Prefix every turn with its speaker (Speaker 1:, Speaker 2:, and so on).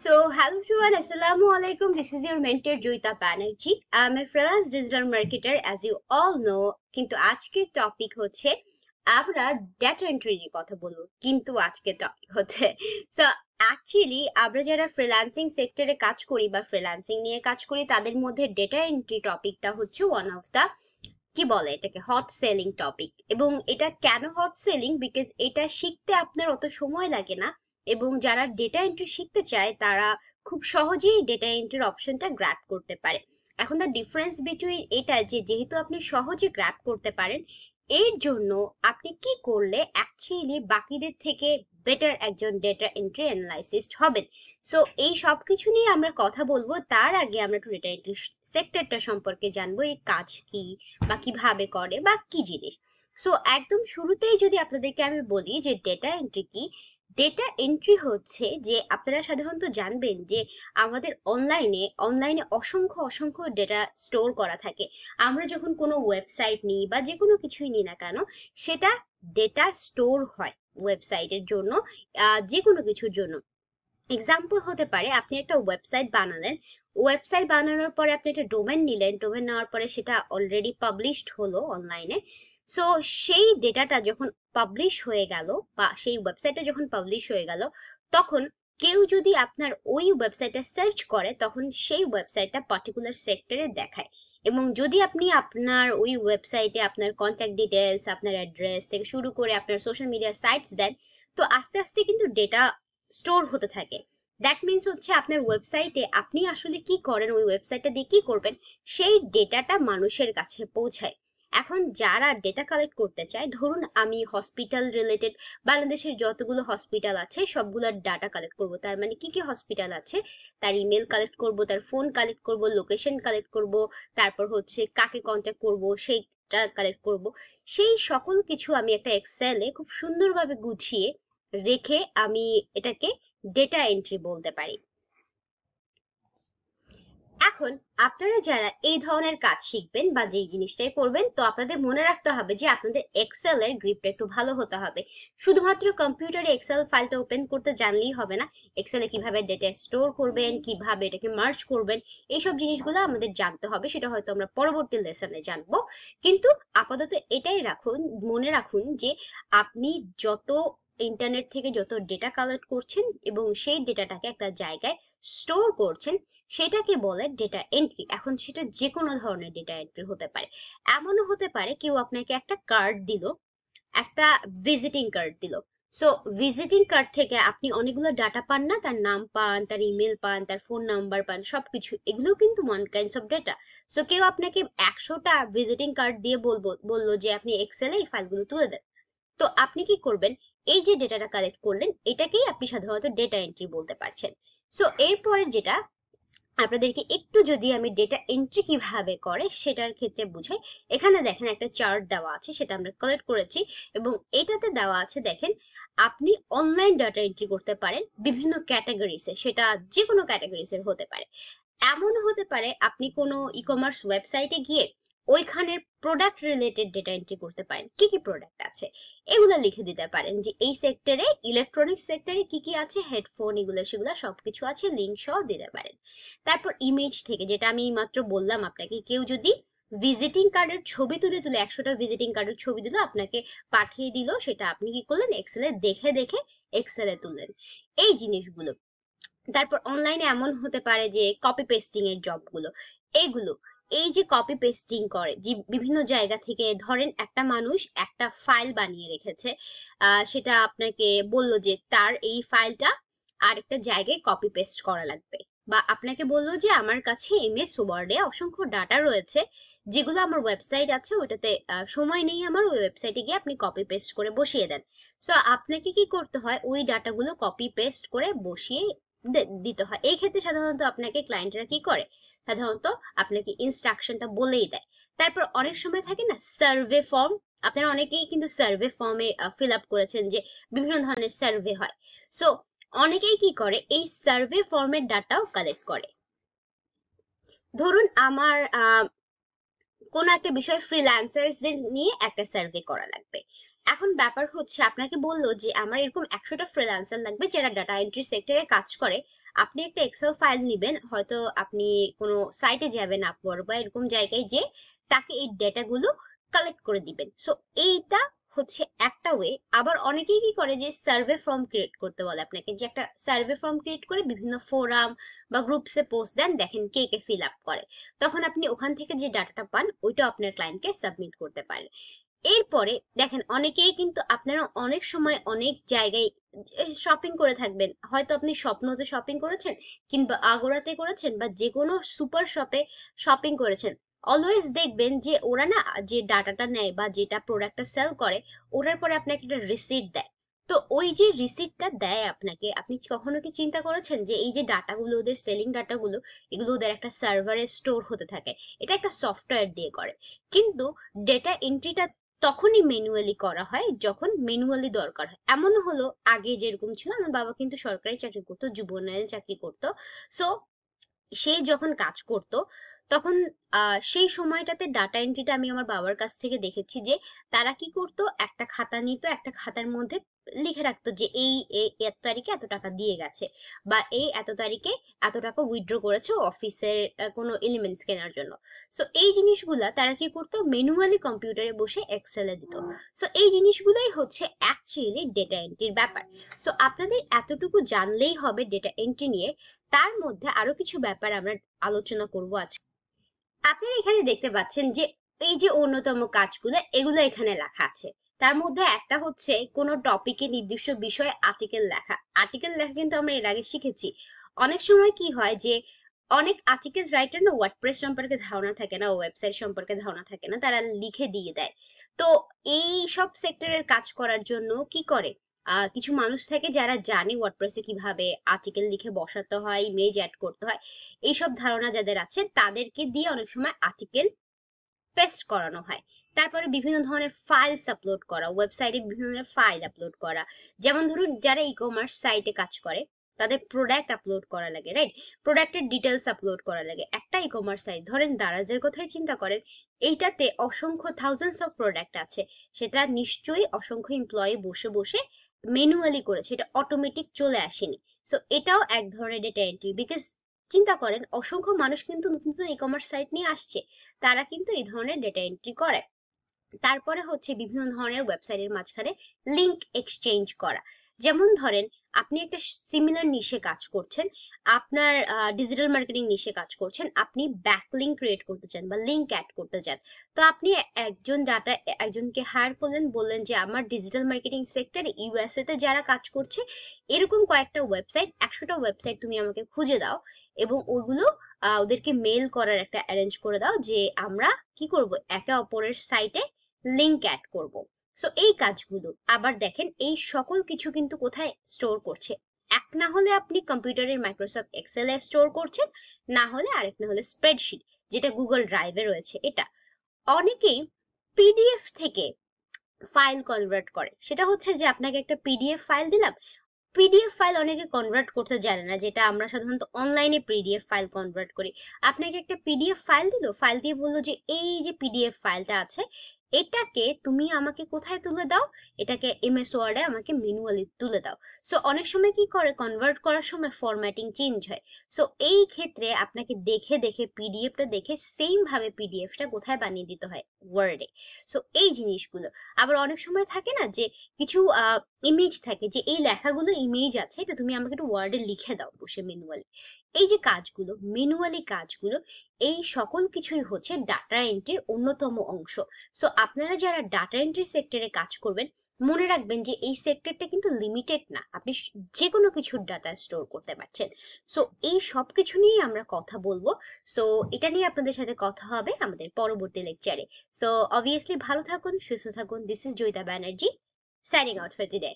Speaker 1: Hello everyone, Assalamu alaikum. This is your mentor Joyeta Banerjee. I am a freelance digital marketer, as you all know. কিন্তু আজকের topic হচ্ছে আমরা data entry নিয়ে কথা বলবো। কিন্তু আজকের টপিক হচ্ছে অ্যাকচুয়ালি আমরা যারা ফ্রিল্যান্সিং সেক্টরে কাজ করি বা ফ্রিল্যান্সিং নিয়ে কাজ করি তাদের মধ্যে ডেটা এন্ট্রি টপিকটা হচ্ছে ওয়ান অফ দা কি বলে এটাকে হট সেলিং টপিক। এবং এটা কেন হট সেলিং? বিকজ এটা শিখতে আপনার অত সময় লাগে না এবং যারা ডেটা এন্ট্রি শিখতে চায় তারা খুব সহজেই ডেটা এন্ট্রির অপশনটা গ্র্যাব করতে পারে। এখন দ্য ডিফারেন্স বিটুইন এটা যে যেহেতু আপনি সহজে গ্র্যাব করতে পারেন, এর জন্য আপনি কি করলে অ্যাকচুয়ালি বাকিদের থেকে বেটার একজন ডেটা এন্ট্রি অ্যানালাইসিস্ট হবেন। সো এই সব কিছু নিয়ে আমরা কথা বলবো। তার আগে আমরা একটু ডেটা এন্ট্রি সেক্টরটা সম্পর্কে জানবো, এই কাজ কি বা কিভাবে করে বা কি জিনিস। সো একদম শুরুতেই যদি আপনাদেরকে আমি বলি যে ডেটা এন্ট্রি কি, ডেটা এন্ট্রি হচ্ছে যে আপনারা সাধারণত জানবেন যে আমাদের অনলাইনে অসংখ্য ডেটা স্টোর করা থাকে। আমরা যখন কোনো ওয়েবসাইট নিই বা যে কোনো কিছুই নিই না কেন, সেটা ডেটা স্টোর হয় ওয়েবসাইটের জন্য, যে কোনো কিছুর জন্য। এক্সাম্পল হতে পারে আপনি একটা ওয়েবসাইট বানালেন, ওয়েবসাইট বানানোর পরে আপনি একটা ডোমেন নিলেন, ডোমেন নেওয়ার পরে সেটা অলরেডি পাবলিশড হলো অনলাইনে। সো সেই ডেটাটা যখন পাবলিশ হয়ে গেল বা সেই ওয়েবসাইটটা যখন পাবলিশ হয়ে গেল, তখন কেউ যদি আপনার ওই ওয়েবসাইটে সার্চ করে তখন সেই ওয়েবসাইটটা পার্টিকুলার সেক্টরে দেখায়। এবং যদি আপনি আপনার ওই ওয়েবসাইটে আপনার কন্ট্যাক্ট ডিটেলস, আপনার অ্যাড্রেস থেকে শুরু করে আপনার সোশ্যাল মিডিয়া সাইটস দেন, তো আস্তে আস্তে কিন্তু ডেটা স্টোর হতে থাকে। দ্যাট মিনস হচ্ছে আপনার ওয়েবসাইটে আপনি আসলে কি করেন, ওই ওয়েবসাইটটা দিয়ে কি করবেন, সেই ডেটাটা মানুষের কাছে পৌঁছায়। এখন যারা ডেটা কালেক্ট করতে চায়, ধরুন আমি হসপিটাল রিলেটেড বাংলাদেশের যতগুলো হসপিটাল আছে সবগুলোর ডাটা কালেক্ট করব। তার মানে কি কি হসপিটাল আছে তার ইমেল কালেক্ট করব, তার ফোন কালেক্ট করব, লোকেশন কালেক্ট করব, তারপর হচ্ছে কাকে কন্ট্যাক্ট করব সেইটা কালেক্ট করব। সেই সকল কিছু আমি একটা এক্সেলে খুব সুন্দরভাবে গুছিয়ে রেখে আমি এটাকে ডেটা এন্ট্রি বলতে পারি। এখন আপনারা যারা এই ধরনের কাজ শিখবেন বা যেই জিনিসটাই করবেন, তো আপনাদের মনে রাখতে হবে যে আপনাদের এক্সেল এর গ্রিপটা একটু ভালো হতে হবে। শুধুমাত্র কম্পিউটারে এক্সেল ফাইলটা ওপেন করতে জানলেই হবে না, এক্সেলে কিভাবে ডেটা স্টোর করবেন, কিভাবে এটাকে মার্জ করবেন, এইসব জিনিসগুলো আমাদের জানতে হবে। সেটা হয়তো আমরা পরবর্তী লেসনে জানবো। কিন্তু আপাতত এটাই মনে রাখুন যে আপনি যত ইন্টারনেট থেকে যত ডেটা কালেক্ট করছেন এবং সেই ডেটাটাকে একটা জায়গায় স্টোর করছেন, সেটাকে বলে ডেটা এন্ট্রি। এখন সেটা যে কোনো ধরনের ডেটা এন্ট্রি হতে পারে। এমনও হতে পারে কেউ আপনাকে একটা কার্ড দিল, একটা ভিজিটিং কার্ড দিল। সো ভিজিটিং কার্ড থেকে আপনি অনেকগুলো ডাটা পান না, তার নাম পান, তার ইমেল পান, তার ফোন নাম্বার পান, সবকিছু এগুলো কিন্তু one kinds of data. So কেউ আপনাকে 100টা ভিজিটিং কার্ড দিয়ে বললো যে আপনি এক্সেলে এই ফাইলগুলো তুলে দেন, তো আপনি কি করবেন? এই যে ডেটাটা কালেক্ট করলেন এটাকেই আপনি সাধারণত ডেটা এন্ট্রি বলতে পারছেন। সো এরপরের যেটা আপনাদেরকে একটু যদি আমি ডেটা এন্ট্রি কিভাবে করে সেটার ক্ষেত্রে বুঝাই, এখানে দেখেন একটা চার্ট দেওয়া আছে, সেটা আমরা কালেক্ট করেছি এবং এটাতে দেওয়া আছে দেখেন আপনি অনলাইন ডাটা এন্ট্রি করতে পারেন বিভিন্ন ক্যাটাগরিসে, সেটা যে কোনো ক্যাটাগরিসের হতে পারে। এমন হতে পারে আপনি কোনো ই কমার্স ওয়েবসাইটে গিয়ে ওইখানের প্রোডাক্ট রিলেটেড ডেটা এন্ট্রি করতে পারেন, কি কি প্রোডাক্ট আছে এগুলো লিখে দিতে পারেন, যে এই সেক্টরে ইলেকট্রনিক্স সেক্টরে কি কি আছে, হেডফোন এগুলো সেগুলো সবকিছু আছে, লিঙ্ক সহ দিতে পারেন। তারপর ইমেজ থেকে, যেটা আমি মাত্র বললাম আপনাকে, কেউ যদি ভিজিটিং কার্ডের ছবি তুলে 100টা ভিজিটিং কার্ডের ছবি দিল আপনাকে পাঠিয়ে দিল, সেটা আপনি কি করলেন? এক্সেলে দেখে দেখে এক্সেলে তুললেন, এই জিনিসগুলো। তারপর অনলাইনে এমন হতে পারে যে কপি পেস্টিং এর জবগুলো, এইগুলো এই যে কপি পেস্টিং করে, যে বিভিন্ন জায়গা থেকে ধরেন একটা মানুষ একটা ফাইল বানিয়ে রেখেছে, সেটা আপনাকে বললো যে তার এই ফাইলটা আরেকটা জায়গায় কপি পেস্ট করা লাগবে, বা আপনাকে বললো যে আমার কাছে এমএস ওয়ার্ডে অসংখ্য ডাটা রয়েছে যেগুলো আমার ওয়েবসাইট আছে ওটাতে সময় নেই আমার, ওই ওয়েবসাইটে গিয়ে আপনি কপি পেস্ট করে বসিয়ে দেন। সো আপনাকে কি করতে হয়? ওই ডাটাগুলো কপি পেস্ট করে বসিয়ে দিতে হয়। এই ক্ষেত্রে সাধারণত আপনাকে ক্লায়েন্টরা কি করে, সাধারণত আপনাকে ইনস্ট্রাকশনটা বলেই দেয়। তারপর অনেক সময় থাকে না সার্ভে ফর্ম, আপনারা অনেকেই কিন্তু সার্ভে ফর্মে ফিল আপ করেছেন যে বিভিন্ন ধরনের সার্ভে হয়। সো অনেকেই কি করে, এই সার্ভে ফর্মের ডাটাও কালেক্ট করে। ধরুন আমার কোনো একটা বিষয় ফ্রিল্যান্সার্সদের নিয়ে একটা সার্ভে করা লাগবে, এখন ব্যাপার হচ্ছে আপনাকে বললো যে আমার এরকম 100টা ফ্রিল্যান্সার লাগবে যারা ডাটা এন্ট্রি সেক্টরে কাজ করে। আপনি একটা এক্সেল ফাইল নিবেন, হয়তো আপনি কোনো সাইটে যাবেন আপওয়ার্ক বা এরকম জায়গায় যে তাকে এই ডেটাগুলো কালেক্ট করে দিবেন। সো এইটা হচ্ছে একটা ওয়ে। আবার অনেকেই কি করে যে সার্ভে ফর্ম ক্রিয়েট করতে বলে আপনাকে, যে একটা সার্ভে ফর্ম ক্রিয়েট করে বিভিন্ন ফোরাম বা গ্রুপসে পোস্ট দেন, দেখেন কে কে ফিল আপ করে। তখন আপনি ওখান থেকে যে ডাটাটা পান ওইটা আপনার ক্লায়েন্টকে সাবমিট করতে পারেন। এরপরে দেখেন অনেকেই কিন্তু, আপনারা অনেক সময় অনেক জায়গায় শপিং করে থাকবেন, হয়তো আপনি স্বপ্নতে শপিং করেছেন কিংবা আগোরাতে করেছেন বা যে কোনো সুপার শপে শপিং করেছেন। অলওয়েজ দেখবেন যে ওরা না যে ডাটাটা নেয় বা যেটা প্রোডাক্টটা সেল করে ওটার পরে আপনাকে একটা রিসিট দেয়। তো ওই যে রিসিটটা দেয় আপনাকে, আপনি কখনো কি চিন্তা করেছেন যে এই যে ডাটাগুলো, ওদের সেলিং ডাটাগুলো, এগুলো ওদের একটা সার্ভারে স্টোর হতে থাকে, এটা একটা সফটওয়্যার দিয়ে করে। কিন্তু ডেটা এন্ট্রিটা তখনই ম্যানুয়ালি করা হয় যখন ম্যানুয়ালি দরকার হয়। এমন হলো আগে যেরকম ছিল, আমার বাবা কিন্তু সরকারি চাকরি করতো, যুব উন্নয়নে চাকরি করতো। সো সে যখন কাজ করত তখন সেই সময়টাতে ডাটা এন্ট্রিটা আমি আমার বাবার কাছ থেকে দেখেছি যে তারা কি করতো, একটা খাতা নিত, একটা খাতার মধ্যে লিখে রাখতো যে এই এত তারিখে এত টাকা দিয়ে গেছে, বা এই এত তারিখে এত টাকা উইথড্র করেছে অফিসের কোনো এলিমেন্টস কেনার জন্য। সো এই জিনিসগুলা তারা কি করতো, ম্যানুয়ালি কম্পিউটারে বসে এক্সেলে দিত। সো এই জিনিসগুলাই হচ্ছে অ্যাকচুয়ালি ডেটা এন্ট্রির ব্যাপার। সো আপনাদের এতটুকু জানলেই হবে ডেটা এন্ট্রি নিয়ে। তার মধ্যে আরো কিছু ব্যাপার আমরা আলোচনা করব আজকে। আপনারা এখানে দেখতে পাচ্ছেন যে এই যে অন্যতম কাজগুলো এগুলো এখানে লেখা আছে। তার মধ্যে একটা হচ্ছে কোন টপিকে নির্দিষ্ট বিষয়ে আর্টিকেল লেখা। আর্টিকেল লেখা কিন্তু আমরা এর আগে শিখেছি। অনেক সময় কি হয় যে অনেক আর্টিকেল রাইটার না ওয়ার্ডপ্রেস সম্পর্কে ধারণা থাকে না, ওয়েবসাইট সম্পর্কে ধারণা থাকে না, তারা লিখে দিয়ে দেয়। তো এই সব সেক্টরের কাজ করার জন্য কি করে, কিছু মানুষ থাকে যারা জানে ওয়ার্ডপ্রেসে কিভাবে আর্টিকেল লিখে বসাতে হয়, ইমেজ অ্যাড করতে হয়। এইসব ধারণা যাদের আছে তাদেরকে দিয়ে অনেক সময় আর্টিকেল পেস্ট করানো হয়। তারপরে বিভিন্ন ধরনের ফাইলস আপলোড করা, ওয়েবসাইটে বিভিন্ন ধরনের ফাইল আপলোড করা। যেমন ধরুন যারা ই কমার্স সাইটে কাজ করে তাদের প্রোডাক্ট আপলোড করা লাগে, রাইট? প্রোডাক্টের ডিটেলস আপলোড করা লাগে। একটা ই কমার্স সাইট ধরেন দারাজের কথাই চিন্তা করেন, এইটাতে অসংখ্য থাউজেন্ডস অফ প্রোডাক্ট আছে। সেটা নিশ্চয়ই অসংখ্য এমপ্লয়ি বসে বসে ম্যানুয়ালি করেছে, এটা অটোমেটিক চলে আসেনি। সো এটাও এক ধরনের ডেটা এন্ট্রি, বিকজ চিন্তা করেন অসংখ্য মানুষ কিন্তু নতুন নতুন ই কমার্স সাইট নিয়ে আসছে, তারা কিন্তু এই ধরনের ডেটা এন্ট্রি করে। তারপরে হচ্ছে বিভিন্ন ধরনের ওয়েবসাইটের মাঝখানে লিংক এক্সচেঞ্জ করা। যেমন ধরেন আপনি একটা সিমিলার নিশে কাজ করছেন, আপনার ডিজিটাল মার্কেটিং নিশে কাজ করছেন, আপনি ব্যাকলিংক ক্রিয়েট করতে চান বা লিংক অ্যাড করতে চান। তো আপনি একজনকে হায়ার করলেন, বললেন যে আমার ডিজিটাল মার্কেটিং সেক্টর ইউএসএ তে যারা কাজ করছে এরকম কয়েকটা ওয়েবসাইট, 100টা ওয়েবসাইট তুমি আমাকে খুঁজে দাও, এবং ওইগুলো ওদেরকে মেল করার একটা অ্যারেঞ্জ করে দাও যে আমরা কি করব, একে অপরের সাইটে লিংক অ্যাড করব। সো এই কাজগুলো আবার দেখেন এই সকল কিছু কিন্তু কোথায় স্টোর করছে, এক না হলে আপনি কম্পিউটারের মাইক্রোসফট এক্সেল এ স্টোর করছেন, না হলে আরেক না হলে স্প্রেডশিট যেটা গুগল ড্রাইভে রয়েছে এটা। অনেকেই পিডিএফ থেকে ফাইল কনভার্ট করে, সেটা হচ্ছে যে আপনাকে একটা পিডিএফ ফাইল দিলাম, পিডিএফ ফাইল অনেকে কনভার্ট করতে জানে না, যেটা আমরা সাধারণত অনলাইনে পিডিএফ ফাইল কনভার্ট করি। আপনাকে একটা পিডিএফ ফাইল দিল, ফাইল দিয়ে বললো যে এই যে পিডিএফ ফাইলটা আছে এটাকে তুমি আমাকে কোথায় তুলে দাও, এটাকে এমএস ওয়ার্ডে আমাকে ম্যানুয়ালি তুলে দাও। সো অনেক সময় কি করে, কনভার্ট করার সময় ফরম্যাটিং চেঞ্জ হয়। সো এই ক্ষেত্রে আপনাকে দেখে দেখে পিডিএফটা দেখে সেম ভাবে পিডিএফটা কোথায় বানিয়ে দিতে হয়, ওয়ার্ডে। সো এই জিনিসগুলো। আবার অনেক সময় থাকে না যে কিছু ইমেজ থাকে, যে এই লেখাগুলো ইমেজ আছে, এটা তুমি আমাকে একটু ওয়ার্ডে লিখে দাও বসে ম্যানুয়ালি। এই যে কাজগুলো, ম্যানুয়ালি কাজগুলো, এই সকল কিছুই হচ্ছে ডাটা এন্ট্রির অন্যতম অংশ। সো আপনারা যারা ডাটা এন্ট্রি সেক্টরে কাজ করবেন মনে রাখবেন যে এই সেক্টরটা কিন্তু লিমিটেড না, আপনি যে কোনো কিছুর ডাটা স্টোর করতে পারছেন। সো এই সব কিছু নিয়ে আমরা কথা বলবো। সো এটা নিয়ে আপনাদের সাথে কথা হবে আমাদের পরবর্তী লেকচারে। সো অবভিয়াসলি ভালো থাকুন, সুস্থ থাকুন। This is Joyita Banerjee, signing out for today.